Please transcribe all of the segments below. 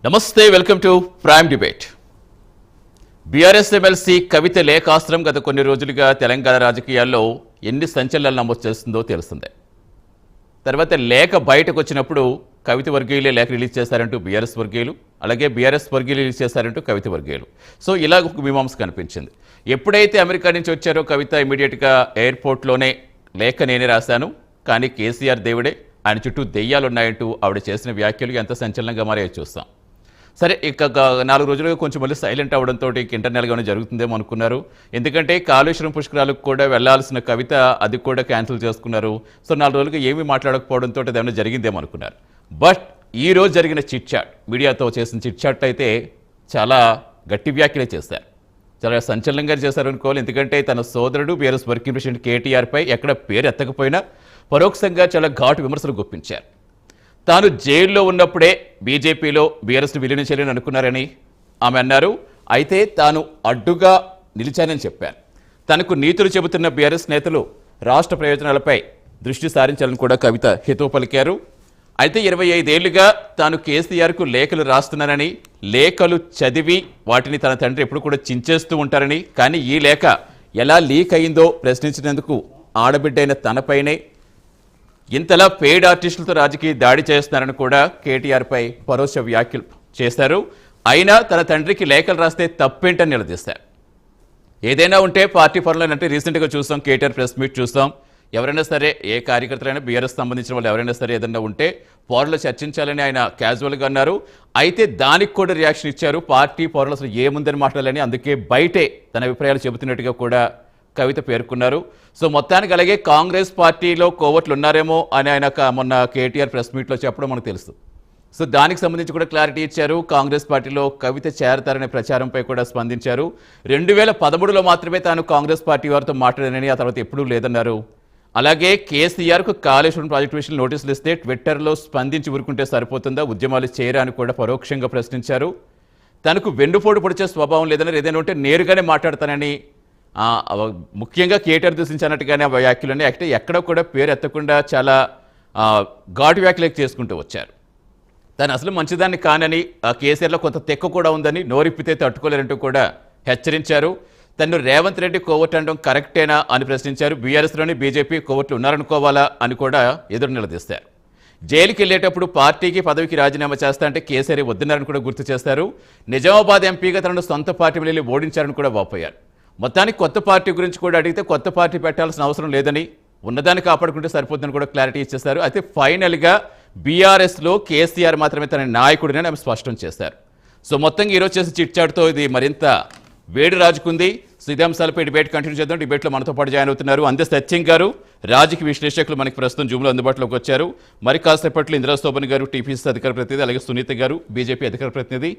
నమస్తే, welcome to prime debate. BRS MLC Kavitha లేఖాస్త్రం గత కొన్ని రోజులుగా తెలంగాణ రాజకీయాల్లో ఎన్ని సంచలనాలు నమోదు చేస్తుందో తెలుస్తుంది. తర్వాత లేఖ బయటకు వచ్చినప్పుడు కవిత వర్గీయులే లేఖ రిలీజ్ చేశారంటూ బీఆర్ఎస్ వర్గీయులు, అలాగే బీఆర్ఎస్ వర్గీయులు రిలీజ్ చేశారంటూ కవిత వర్గీయులు. సో ఇలా ఒక మీమాంస కనిపించింది. ఎప్పుడైతే అమెరికా నుంచి వచ్చారో కవిత ఇమీడియట్గా ఎయిర్పోర్ట్లోనే లేఖ నేనే రాశాను, కానీ కేసీఆర్ దేవుడే, ఆయన చుట్టూ దెయ్యాలున్నాయంటూ ఆవిడ చేసిన వ్యాఖ్యలు ఎంత సంచలనంగా మారాయో చూస్తాం. సరే, ఇక 4 రోజులుగా కొంచెం మళ్ళీ సైలెంట్ అవ్వడంతో ఇంటర్నల్గానే జరుగుతుందేమో అనుకున్నారు. ఎందుకంటే కాళేశ్వరం పుష్కరాలకు కూడా వెళ్లాల్సిన కవిత అది కూడా క్యాన్సిల్ చేసుకున్నారు. సో 4 రోజులుగా ఏమీ మాట్లాడకపోవడంతో అదేమైనా జరిగిందేమో అనుకున్నారు. బట్ ఈ రోజు జరిగిన చిట్ చాట్, మీడియాతో చేసిన చిట్ చాట్ అయితే చాలా గట్టి వ్యాఖ్యలే చేశారు. చాలా సంచలనంగా చేశారు అనుకోవాలి. ఎందుకంటే తన సోదరుడు బీఆర్ఎస్ వర్కింగ్ ప్రెసిడెంట్ కేటీఆర్పై ఎక్కడ పేరు ఎత్తకపోయినా పరోక్షంగా చాలా ఘాటు విమర్శలు గుప్పించారు. తాను జైల్లో ఉన్నప్పుడే బీజేపీలో బీఆర్ఎస్ను విలీనం చేయాలని అనుకున్నారని ఆమె అన్నారు. అయితే తాను అడ్డుగా నిలిచానని చెప్పారు. తనకు నీతులు చెబుతున్న బీఆర్ఎస్ నేతలు రాష్ట్ర ప్రయోజనాలపై దృష్టి సారించాలని కూడా కవిత హితవు పలికారు. అయితే 25 ఏళ్లుగా తాను కేసీఆర్కు లేఖలు రాస్తున్నానని, లేఖలు చదివి వాటిని తన తండ్రి ఎప్పుడు కూడా చించేస్తూ ఉంటారని, కానీ ఈ లేఖ ఎలా లీక్ అయిందో ప్రశ్నించినందుకు ఆడబిడ్డైన తనపైనే ఇంతలా పెయిడ్ ఆర్టిస్టులతో రాజకీయ దాడి చేస్తున్నారని కూడా కేటీఆర్పై పరోక్ష వ్యాఖ్యలు చేశారు. అయినా తన తండ్రికి లేఖలు రాస్తే తప్పేంటని నిలదీశారు. ఏదైనా ఉంటే పార్టీ పనులనంటే రీసెంట్గా చూస్తాం, కేటీఆర్ ప్రెస్ మీట్ చూస్తాం. ఎవరైనా సరే, ఏ కార్యకర్తలైనా బీఆర్ఎస్ సంబంధించిన వాళ్ళు ఎవరైనా సరే ఏదైనా ఉంటే పౌరులు చర్చించాలని ఆయన క్యాజువల్గా అన్నారు. అయితే దానికి కూడా రియాక్షన్ ఇచ్చారు. పార్టీ పౌరులు అసలు ఏముందని మాట్లాడాలని, అందుకే బయటే తన అభిప్రాయాలు చెబుతున్నట్టుగా కూడా కవిత పేర్కొన్నారు. సో మొత్తానికి అలాగే కాంగ్రెస్ పార్టీలో కోవట్లు ఉన్నారేమో అని ఆయన మొన్న కేటీఆర్ ప్రెస్ మీట్లో చెప్పడం మనకు తెలుసు. సో దానికి సంబంధించి కూడా క్లారిటీ ఇచ్చారు. కాంగ్రెస్ పార్టీలో కవిత చేరతారనే ప్రచారంపై కూడా స్పందించారు. 2013లో మాత్రమే తాను కాంగ్రెస్ పార్టీ వారితో మాట్లాడానని, ఆ తర్వాత ఎప్పుడూ లేదన్నారు. అలాగే కేసీఆర్కు కాళేశ్వరం ప్రాజెక్టు విషయంలో నోటీసులు ఇస్తే ట్విట్టర్లో స్పందించి ఊరుకుంటే సరిపోతుందా, ఉద్యమాలు చేయరా అని కూడా పరోక్షంగా ప్రశ్నించారు. తనకు వెన్నుపోటు పొడిచే స్వభావం లేదని, ఏదైనా ఉంటే నేరుగానే మాట్లాడతానని ముఖ్యంగా కేటీఆర్ దూషించినట్టుగానే ఆ వ్యాఖ్యలని ఎక్కడ కూడా పేరు ఎత్తకుండా చాలా ఘాటు వ్యాఖ్యలు చేసుకుంటూ వచ్చారు. తను అసలు మంచిదాన్ని కానని, కేసీఆర్లో కొంత తెక్క కూడా ఉందని, నోరిప్పితే తట్టుకోలేరంటూ కూడా హెచ్చరించారు. తను రేవంత్ రెడ్డి కోవట్ అనడం కరెక్టేనా అని ప్రశ్నించారు. బీఆర్ఎస్లోని బీజేపీ కోవట్లు ఉన్నారనుకోవాలా అని కూడా ఎదురు నిలదీస్తారు. జైలుకి వెళ్ళేటప్పుడు పార్టీకి పదవికి రాజీనామా చేస్తా అంటే కేసీఆర్ వద్దన్నారని కూడా గుర్తు చేస్తారు. నిజామాబాద్ ఎంపీగా తనను సొంత పార్టీ వెళ్ళి ఓడించారని కూడా వాపోయారు. మొత్తానికి కొత్త పార్టీ గురించి కూడా అడిగితే కొత్త పార్టీ పెట్టాల్సిన అవసరం లేదని, ఉన్నదాన్ని కాపాడుకుంటే సరిపోతుందని కూడా క్లారిటీ ఇచ్చేశారు. అయితే ఫైనల్గా బీఆర్ఎస్లో కేసీఆర్ మాత్రమే తన నాయకుడిని ఆమె స్పష్టం చేశారు. సో మొత్తంగా ఈరోజు చేసిన చిట్ చాట్తో ఇది మరింత వేడి రాజుకుంది. సో ఇదే అంశాలపై డిబేట్ కంటిన్యూ చేద్దాం. డిబేట్లో మనతో పాటు జాయిన్ అవుతున్నారు అందే సత్యం గారు, రాజకీయ విశ్లేషకులు మనకి ప్రస్తుతం జూమ్లో అందుబాటులోకి వచ్చారు. మరి కాసేపట్లో ఇందిరా శోభన్ గారు, టీపీసీ అధికార ప్రతినిధి, అలాగే సునీత గారు, బీజేపీ అధికార ప్రతినిధి,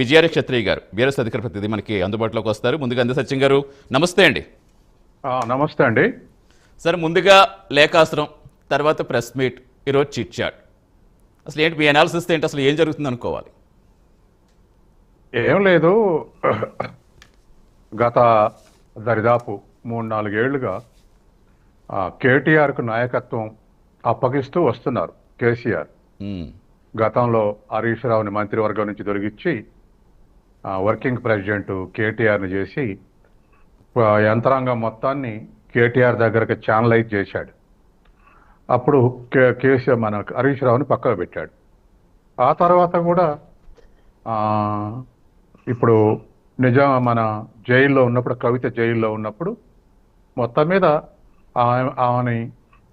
విజయార క్షత్రియ గారు, బీఆర్ఎస్ అధికార ప్రతినిధి మనకి అందుబాటులోకి వస్తారు. ముందుగా అందే సత్యం గారు, నమస్తే అండి. నమస్తే అండి. సార్, ముందుగా లేఖాస్త్రం, తర్వాత ప్రెస్ మీట్, ఈరోజు చిట్ చాట్, అసలు ఏంటి మీ అనాలిసిస్ ఏంటి? అసలు ఏం జరుగుతుంది అనుకోవాలి? ఏం లేదు, గత దరిదాపు 3-4 ఏళ్లుగా కేటీఆర్కు నాయకత్వం అప్పగిస్తూ వస్తున్నారు కేసీఆర్. గతంలో హరీష్ రావుని మంత్రివర్గం నుంచి తొలగించి వర్కింగ్ ప్రెసిడెంట్ కేటీఆర్ని చేసి యంత్రాంగం మొత్తాన్ని కేటీఆర్ దగ్గరకు ఛానలైజ్ చేశాడు. అప్పుడు కేసీఆర్ మన హరీష్ రావుని పక్కకు పెట్టాడు. ఆ తర్వాత కూడా ఇప్పుడు మన జైల్లో ఉన్నప్పుడు, కవిత జైల్లో ఉన్నప్పుడు మొత్తం మీద ఆమెని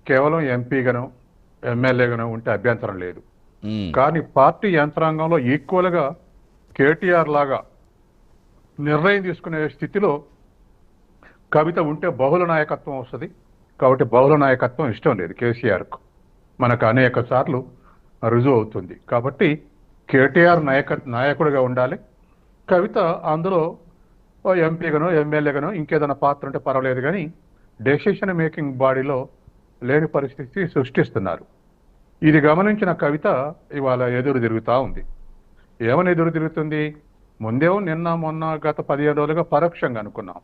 కేవలం ఎంపీగాను ఎమ్మెల్యేగాను ఉంటే అభ్యంతరం లేదు. కానీ పార్టీ యంత్రాంగంలో ఈక్వల్గా కేటీఆర్ లాగా నిర్ణయం తీసుకునే స్థితిలో కవిత ఉంటే బహుళ నాయకత్వం వస్తుంది. కాబట్టి బహుళ నాయకత్వం ఇష్టం లేదు కేసీఆర్కు, మనకు అనేక సార్లు రుజువు అవుతుంది. కాబట్టి కేటీఆర్ నాయకుడిగా ఉండాలి. కవిత అందులో ఎంపీగానో ఎమ్మెల్యేగానో ఇంకేదైనా పాత్ర ఉంటే పర్వాలేదు, కానీ డెసిషన్ మేకింగ్ బాడీలో లేని పరిస్థితి సృష్టిస్తున్నారు. ఇది గమనించిన కవిత ఇవాళ ఎదురు తిరుగుతూ ఉంది. ఏమని ఎదురు తిరుగుతుంది? ముందేమో నిన్న మొన్న గత 15 రోజులుగా పరోక్షంగా అనుకున్నాం.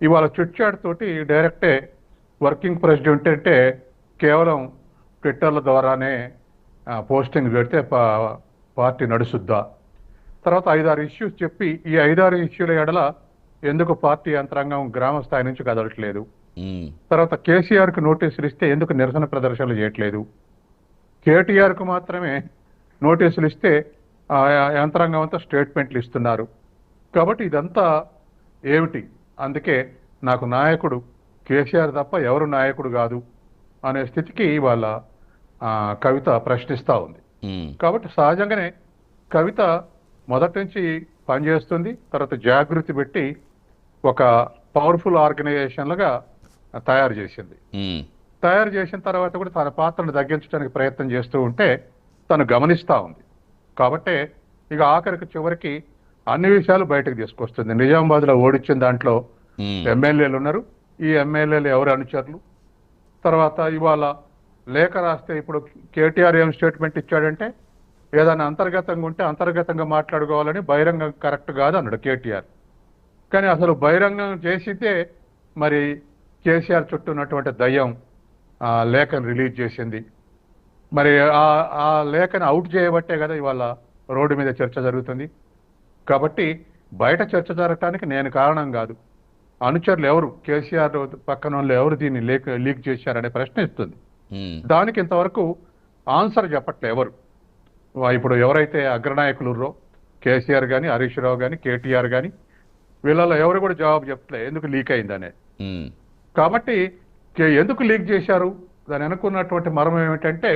ఇవాళ చిట్ చాట్ తోటి డైరెక్టే వర్కింగ్ ప్రెసిడెంట్ అంటే కేవలం ట్విట్టర్ల ద్వారానే పోస్టింగ్ పెడితే పార్టీ నడుస్తుద్దా తర్వాత 5-6 ఇష్యూస్ చెప్పి ఈ 5-6 ఇష్యూల ఎడల ఎందుకు పార్టీ యంత్రాంగం గ్రామ స్థాయి నుంచి కదలట్లేదు, తర్వాత కేసీఆర్కు నోటీసులు ఇస్తే ఎందుకు నిరసన ప్రదర్శనలు చేయట్లేదు, కేటీఆర్కు మాత్రమే నోటీసులు ఇస్తే ఆ యంత్రాంగం అంతా స్టేట్మెంట్లు ఇస్తున్నారు. కాబట్టి ఇదంతా ఏమిటి? అందుకే నాకు నాయకుడు కేసీఆర్ తప్ప ఎవరు నాయకుడు కాదు అనే స్థితికి ఇవాళ కవిత ప్రశ్నిస్తూ ఉంది. కాబట్టి సహజంగానే కవిత మొదటి నుంచి పనిచేస్తుంది. తర్వాత జాగృతి పెట్టి ఒక పవర్ఫుల్ ఆర్గనైజేషన్లుగా తయారు చేసింది. తయారు చేసిన తర్వాత కూడా తన పాత్రను తగ్గించడానికి ప్రయత్నం చేస్తూ ఉంటే తను గమనిస్తూ ఉంది. కాబట్టే ఇక ఆఖరికి చివరికి అన్ని విషయాలు బయటకు తీసుకొస్తుంది. నిజామాబాద్లో ఓడించిన దాంట్లో ఎమ్మెల్యేలు ఉన్నారు. ఈ ఎమ్మెల్యేలు ఎవరు అనుచరులు, తర్వాత ఇవాళ లేఖ రాస్తే ఇప్పుడు కేటీఆర్ ఏం స్టేట్మెంట్ ఇచ్చాడంటే ఏదైనా అంతర్గతంగా ఉంటే అంతర్గతంగా మాట్లాడుకోవాలని, బహిరంగం కరెక్ట్ కాదు అన్నాడు కేటీఆర్. కానీ అసలు బహిరంగం చేసితే మరి కేసీఆర్ చుట్టూ ఉన్నటువంటి దయ్యం లేఖను రిలీజ్ చేసింది. మరి ఆ లేఖను అవుట్ చేయబట్టే కదా ఇవాళ రోడ్డు మీద చర్చ జరుగుతుంది. కాబట్టి బయట చర్చ జరగటానికి నేను కారణం కాదు, అనుచరులు ఎవరు, కేసీఆర్ పక్కన వాళ్ళు ఎవరు దీన్ని లీక్ చేశారనే ప్రశ్న ఇస్తుంది. దానికి ఇంతవరకు ఆన్సర్ చెప్పట్లే ఎవరు. ఇప్పుడు ఎవరైతే అగ్రనాయకులు కేసీఆర్ కానీ, హరీష్ రావు కానీ, కేటీఆర్ కానీ, వీళ్ళలో ఎవరు కూడా జవాబు చెప్పలే ఎందుకు లీక్ అయిందనే. కాబట్టి ఎందుకు లీక్ చేశారు దాని అనుకున్నటువంటి మర్మం ఏమిటంటే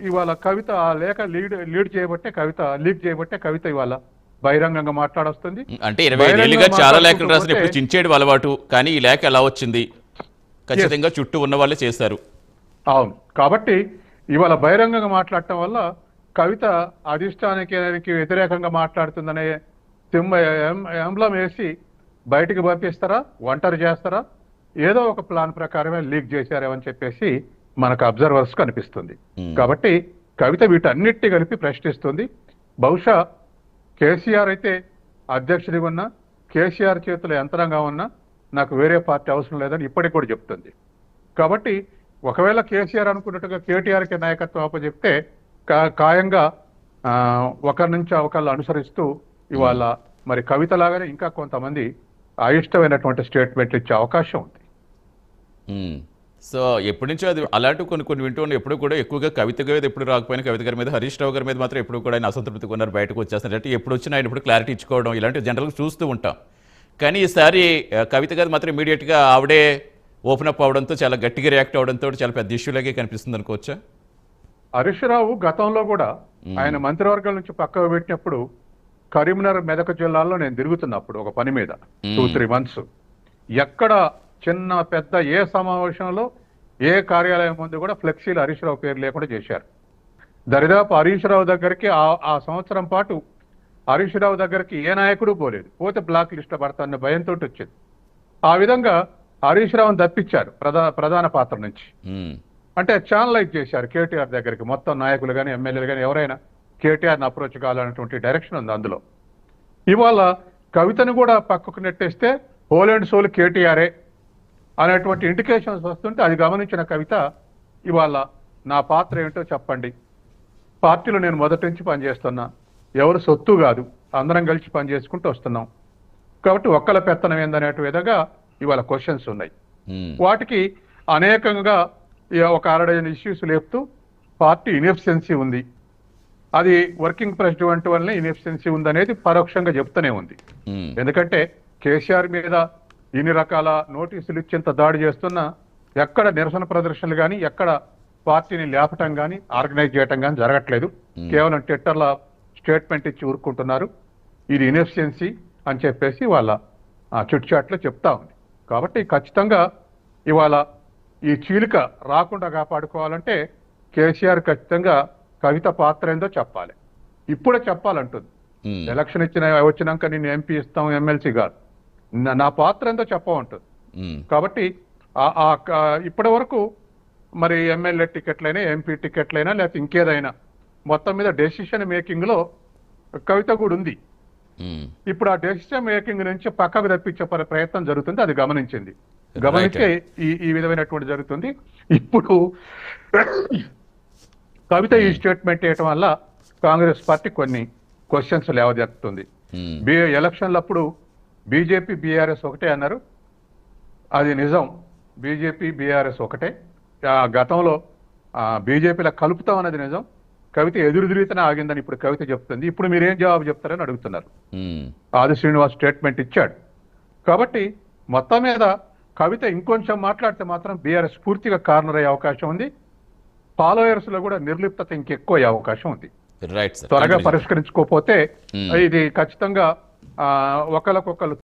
ఇవాళ కవిత ఆ లేఖ లీడ్ చేయబట్టే, కవిత లీక్ చేయబట్టే కవిత ఇవాళ బహిరంగంగా మాట్లాడొస్తుంది. అంటే 20 ఏళ్ళుగా చాలా లేఖలు రాసిన ఇప్పుడు చించేడు అలవాటు, కానీ ఈ లేఖ ఎలా వచ్చింది ఖచ్చితంగా చుట్టూ ఉన్న వాళ్ళే చేశారు. అవును, కాబట్టి ఇవాళ బహిరంగంగా మాట్లాడటం వల్ల కవిత అధిష్టానికి వ్యతిరేకంగా మాట్లాడుతుందనే ఎంబ్లం వేసి బయటికి పంపిస్తారా, ఒంటరి చేస్తారా, ఏదో ఒక ప్లాన్ ప్రకారమే లీక్ చేశారేమని చెప్పేసి మనకు అబ్జర్వర్స్ కనిపిస్తుంది. కాబట్టి కవిత వీటన్నిటి కలిపి ప్రశ్నిస్తుంది. బహుశా కేసీఆర్ అయితే అధ్యక్షుడిగా ఉన్నా, కేసీఆర్ చేతుల యంత్రంగా ఉన్నా నాకు వేరే పార్టీ అవసరం లేదని ఇప్పటికి కూడా చెప్తుంది. కాబట్టి ఒకవేళ కేసీఆర్ అనుకున్నట్టుగా కేటీఆర్కి నాయకత్వం అప్పచెప్తే ఖాయంగా ఒకరి నుంచి ఒకళ్ళు అనుసరిస్తూ ఇవాళ మరి కవిత లాగానే ఇంకా కొంతమంది అయిష్టమైనటువంటి స్టేట్మెంట్లు ఇచ్చే అవకాశం ఉంది. సో ఎప్పటి నుంచో అది అలాంటి కొన్ని వింటూ ఉన్నాయి. ఎప్పుడు కూడా ఎక్కువగా కవిత గారు ఎప్పుడు రాకపోయినా కవిత గారి మీద, హరీష్ రావు గారి మీద మాత్రం ఎప్పుడు కూడా ఆయన అసంతృప్తిగా ఉన్నారు, బయటకు వచ్చేస్తున్నట్టు ఎప్పుడు వచ్చినా ఆయన ఇప్పుడు క్లారిటీ ఇచ్చుకోవడం ఇలాంటివి జనరల్గా చూస్తూ ఉంటాం. కానీ ఈసారి కవిత గారు మాత్రం ఇమీడియట్గా ఆవిడే ఓపెన్ అప్ అవడంతో, చాలా గట్టిగా రియాక్ట్ అవడంతో చాలా పెద్ద ఇష్యూలాగే కనిపిస్తుంది అనుకోవచ్చా? హరీష్ రావు గతంలో కూడా ఆయన మంత్రివర్గాల నుంచి పక్కకు పెట్టినప్పుడు కరీంనగర్, మెదక్ జిల్లాల్లో నేను తిరుగుతున్నప్పుడు ఒక పని మీద 2-3 months ఎక్కడ చిన్న పెద్ద ఏ సమావేశంలో ఏ కార్యాలయం ముందు కూడా ఫ్లెక్సీలు హరీష్ రావు పేరు లేకుండా చేశారు. దరిదాపు హరీష్ రావు దగ్గరికి ఆ సంవత్సరం పాటు హరీష్ రావు దగ్గరికి ఏ నాయకుడు పోలేదు, పోతే బ్లాక్ లిస్ట్ పడతాన్న భయంతో వచ్చింది. ఆ విధంగా హరీష్ రావును తప్పించారు ప్రధాన పాత్ర నుంచి. అంటే ఛానలైజ్ చేశారు కేటీఆర్ దగ్గరికి. మొత్తం నాయకులు కానీ, ఎమ్మెల్యేలు కానీ ఎవరైనా కేటీఆర్ని అప్రోచ్ కావాలన్నటువంటి డైరెక్షన్ ఉంది అందులో. ఇవాళ కవితను కూడా పక్కకు నెట్టేస్తే హోల్ అండ్ సోల్ కేటీఆర్ఏ అనేటువంటి ఇండికేషన్స్ వస్తుంటే అది గమనించిన కవిత ఇవాళ నా పాత్ర ఏమిటో చెప్పండి, పార్టీలో నేను మొదటి నుంచి పనిచేస్తున్నా, ఎవరు సొత్తు కాదు, అందరం కలిసి పనిచేసుకుంటూ వస్తున్నాం, కాబట్టి ఒక్కల పెత్తనం ఏందనే విధంగా ఇవాళ క్వశ్చన్స్ ఉన్నాయి. వాటికి అనేకంగా ఒక 60 ఇష్యూస్ లేపుతూ పార్టీ ఇన్ఎఫిషియన్సీ ఉంది, అది వర్కింగ్ ప్రెసిడెంట్ వల్లనే ఇన్ఎఫిషియన్సీ ఉందనేది పరోక్షంగా చెప్తూనే ఉంది. ఎందుకంటే కేసీఆర్ మీద ఇన్ని రకాల నోటీసులు ఇచ్చేంత దాడి చేస్తున్నా ఎక్కడ నిరసన ప్రదర్శనలు కానీ, ఎక్కడ పార్టీని లేపటం కానీ, ఆర్గనైజ్ చేయటం కానీ జరగట్లేదు. కేవలం ట్విట్టర్లో స్టేట్మెంట్ ఇచ్చి ఊరుకుంటున్నారు. ఇది ఇన్ఎఫిషియన్సీ అని చెప్పేసి వాళ్ళ చిట్చాట్లో చెప్తా ఉంది. కాబట్టి ఖచ్చితంగా ఇవాళ ఈ చీలిక రాకుండా కాపాడుకోవాలంటే కేసీఆర్ ఖచ్చితంగా కవిత పాత్ర ఏందో చెప్పాలి, ఇప్పుడే చెప్పాలంటుంది. ఎలక్షన్ వచ్చినాక నేను ఎంపీ ఇస్తాం, ఎమ్మెల్సీ కాదు, నా పాత్ర ఏందో చెప్పమంటుంది. కాబట్టి ఇప్పటి వరకు మరి ఎమ్మెల్యే టికెట్లైనా, ఎంపీ టికెట్లైనా, లేకపోతే ఇంకేదైనా మొత్తం మీద డెసిషన్ మేకింగ్ లో కవిత కూడా ఉంది. ఇప్పుడు ఆ డెసిషన్ మేకింగ్ నుంచి పక్కకు తప్పించే ప్రయత్నం జరుగుతుంది, అది గమనించింది. గమనించే ఈ విధమైనటువంటి జరుగుతుంది. ఇప్పుడు కవిత ఈ స్టేట్మెంట్ చేయటం వల్ల కాంగ్రెస్ పార్టీ కొన్ని క్వశ్చన్స్ లేవదెత్తుతుంది. ఉమ్, ఎలక్షన్లప్పుడు బీజేపీ బీఆర్ఎస్ ఒకటే అన్నారు, అది నిజం. బీజేపీ బీఆర్ఎస్ ఒకటే. గతంలో బీజేపీలో కలుపుతాం అన్నది నిజం. కవిత ఎదురు తిరిగితేనే ఆగిందని ఇప్పుడు కవిత చెప్తుంది. ఇప్పుడు మీరేం జవాబు చెప్తారని అడుగుతున్నారు. ఉమ్, ఆది శ్రీనివాస్ స్టేట్మెంట్ ఇచ్చాడు. కాబట్టి మొత్తం మీద కవిత ఇంకొంచెం మాట్లాడితే మాత్రం బీఆర్ఎస్ పూర్తిగా కార్నర్ అయ్యే అవకాశం ఉంది. ఫాలోయర్స్ లో కూడా నిర్లిప్తత ఇంకెక్కువ అయ్యే అవకాశం ఉంది. Right sir. త్వరగా కంటిన్యూ చేయండి. పరిష్కరించుకోకపోతే ఇది ఖచ్చితంగా ఒకరికొకరు